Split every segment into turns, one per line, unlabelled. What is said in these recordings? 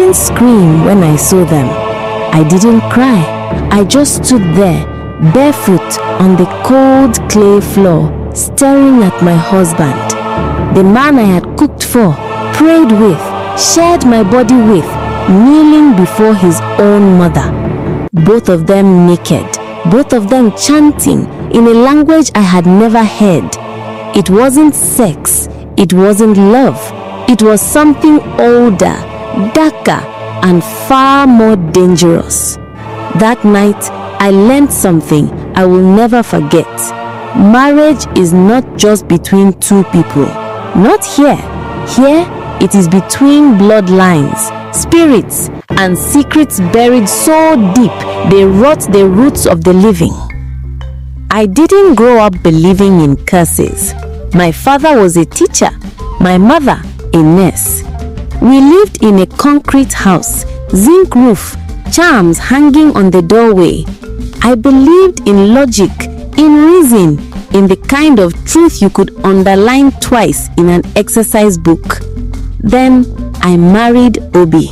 didn't scream when I saw them. I didn't cry. I just stood there, barefoot on the cold clay floor, staring at my husband, the man I had cooked for, prayed with, shared my body with, kneeling before his own mother. Both of them naked, both of them chanting in a language I had never heard. It wasn't sex, it wasn't love, it was something older, darker, and far more dangerous. That night, I learned something I will never forget. Marriage is not just between two people. Not here. Here, it is between bloodlines, spirits, and secrets buried so deep they rot the roots of the living. I didn't grow up believing in curses. My father was a teacher, my mother a nurse. We lived in a concrete house, zinc roof, charms hanging on the doorway. I believed in logic, in reason, in the kind of truth you could underline twice in an exercise book. Then I married Obi.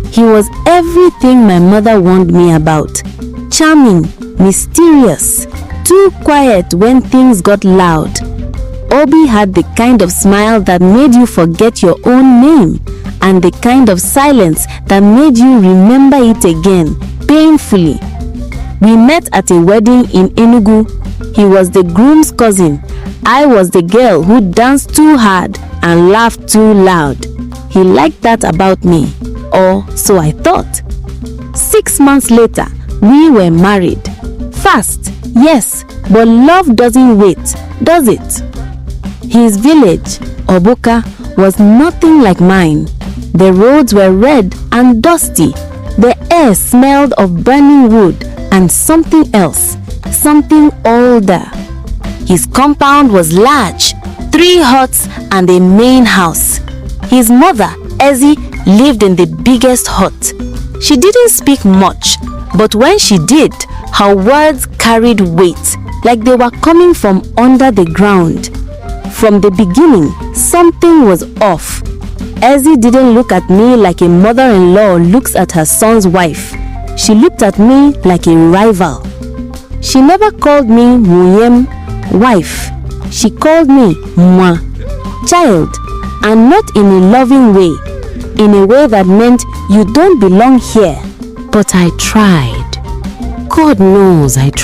He was everything my mother warned me about. Charming, mysterious, too quiet when things got loud. Obi had the kind of smile that made you forget your own name, and the kind of silence that made you remember it again, painfully. We met at a wedding in Enugu. He was the groom's cousin. I was the girl who danced too hard and laughed too loud. He liked that about me, or so I thought. 6 months later, we were married. Fast, yes, but love doesn't wait, does it? His village, Obuka, was nothing like mine. The roads were red and dusty. The air smelled of burning wood and something else, something older. His compound was large, 3 huts and a main house. His mother, Ezzy, lived in the biggest hut. She didn't speak much, but when she did, her words carried weight, like they were coming from under the ground. From the beginning, something was off. Ezzy didn't look at me like a mother-in-law looks at her son's wife. She looked at me like a rival. She never called me Muyem, wife. She called me Mwa, child, and not in a loving way, in a way that meant you don't belong here. But I tried. God knows I tried.